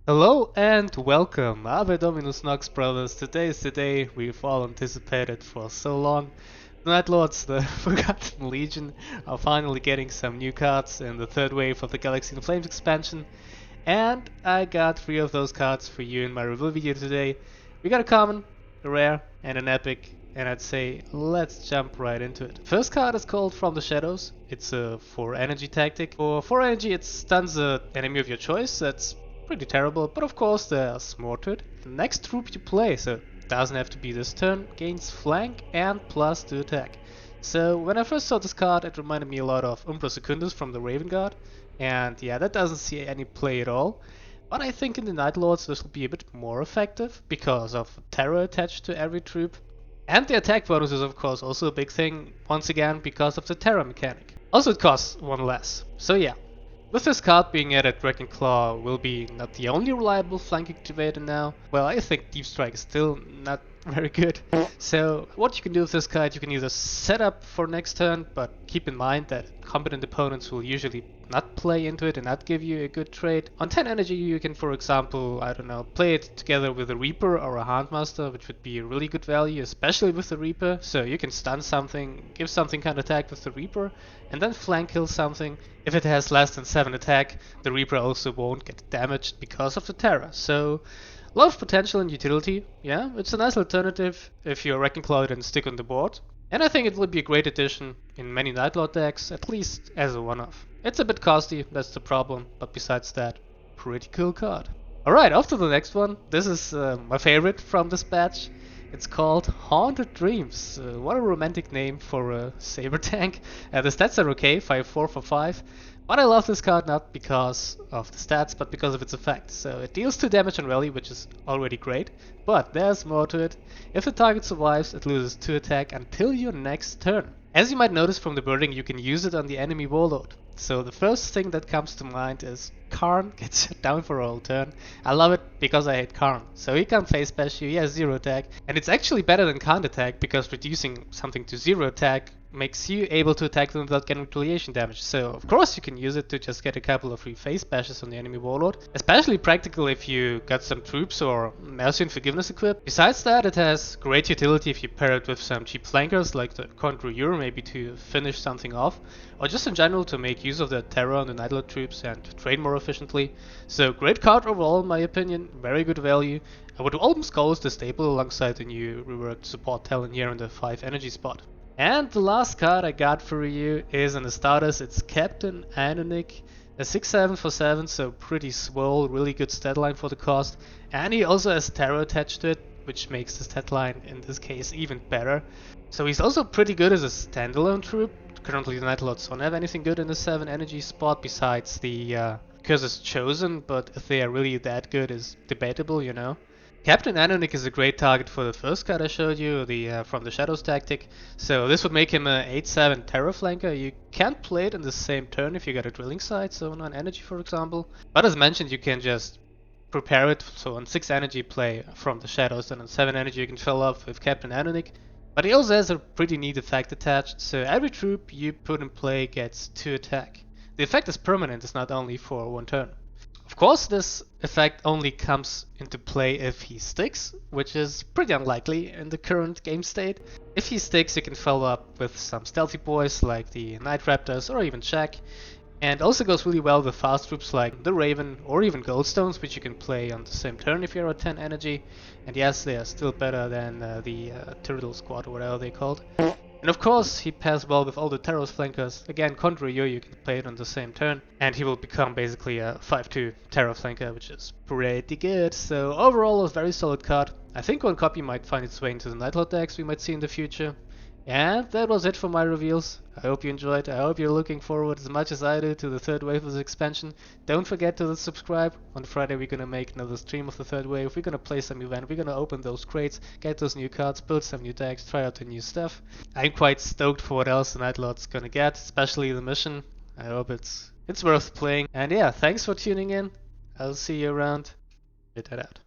Hello and welcome, Ave Dominus Nox brothers. Today is the day we've all anticipated for so long. The Night Lords, the Forgotten Legion, are finally getting some new cards in the third wave of the Galaxy in Flames expansion. And I got 3 of those cards for you in my review video today. We got a common, a rare, and an epic. And I'd say let's jump right into it. First card is called From the Shadows. It's a 4 energy tactic. For 4 energy it stuns an enemy of your choice. That's pretty terrible, but of course there's more to it. The next troop you play, so it doesn't have to be this turn, gains flank and plus to attack. So when I first saw this card it reminded me a lot of Umbra Secundus from the Raven Guard. And yeah, that doesn't see any play at all. But I think in the Night Lords this will be a bit more effective because of terror attached to every troop. And the attack bonus is of course also a big thing, once again because of the terror mechanic. Also it costs 1 less. So yeah, with this card being added, Dragon Claw will be not the only reliable flank activator now. Well, I think Deep Strike is still not very good. So what you can do with this card, you can either set up for next turn, but keep in mind that competent opponents will usually not play into it and not give you a good trade. On 10 energy you can, for example, I don't know, play it together with a Reaper or a Handmaster, which would be a really good value, especially with the Reaper. So you can stun something, give something kind of attack with the Reaper, and then flank kill something. If it has less than 7 attack, the Reaper also won't get damaged because of the Terror. So a lot of potential and utility. Yeah, it's a nice alternative if you're Wrecking Cloud and stick on the board. And I think it would be a great addition in many Night Lord decks, at least as a one-off. It's a bit costly, that's the problem, but besides that, pretty cool card. Alright, off to the next one. This is my favorite from this batch. It's called Haunted Dreams. What a romantic name for a saber tank. The stats are okay, 5-4 for 5. But I love this card not because of the stats, but because of its effect. So it deals 2 damage on rally, which is already great. But there's more to it. If the target survives, it loses 2 attack until your next turn. As you might notice from the wording, you can use it on the enemy warlord. So the first thing that comes to mind is Karn gets shut down for a whole turn. I love it because I hate Karn. So he can face bash you, he has 0 attack. And it's actually better than counter attack because reducing something to 0 attack makes you able to attack them without getting retaliation damage. So of course you can use it to just get a couple of free face bashes on the enemy warlord. Especially practical if you got some troops or Mercy and Forgiveness equipped. Besides that, it has great utility if you pair it with some cheap flankers like the Conjurer, maybe to finish something off. Or just in general to make use of the terror on the Night Lord troops and trade more efficiently. So great card overall in my opinion, very good value. I would almost call this the staple alongside the new reworked support talent here in the 5 energy spot. And the last card I got for you is in the starters. It's Captain Anonymic, a 6-7 for 7, so pretty swole, really good stat line for the cost. And he also has terror attached to it, which makes the stat line in this case even better. So he's also pretty good as a standalone troop. Currently the Night Lords don't have anything good in the 7 energy spot besides the Curses Chosen, but if they are really that good is debatable, you know. Captain Anonymic is a great target for the first card I showed you, the From the Shadows tactic. So this would make him a 8-7 terror flanker. You can't play it in the same turn if you got a drilling sight, so on energy for example. But as mentioned, you can just prepare it, so on 6 energy play From the Shadows, and on 7 energy you can fill up with Captain Anonymic. But he also has a pretty neat effect attached, so every troop you put in play gets 2 attack. The effect is permanent, it's not only for 1 turn. Of course, this effect only comes into play if he sticks, which is pretty unlikely in the current game state. If he sticks, you can follow up with some stealthy boys like the Night Raptors or even Shack. And also goes really well with fast troops like the Raven or even Goldstones, which you can play on the same turn if you're at 10 energy. And yes, they are still better than the Turtle Squad or whatever they're called. And of course, he pairs well with all the Terror's flankers. Again, Conjurer, you can play it on the same turn, and he will become basically a 5-2 Terror flanker, which is pretty good. So overall, a very solid card. I think one copy might find its way into the Night Lord decks we might see in the future. And that was it for my reveals. I hope you enjoyed. I hope you're looking forward as much as I do to the third wave of this expansion. Don't forget to subscribe. On Friday we're gonna make another stream of the third wave. We're gonna play some event. We're gonna open those crates, get those new cards, build some new decks, try out the new stuff. I'm quite stoked for what else the Night Lord's gonna get, especially the mission. I hope it's worth playing. And yeah, thanks for tuning in. I'll see you around. Get that out.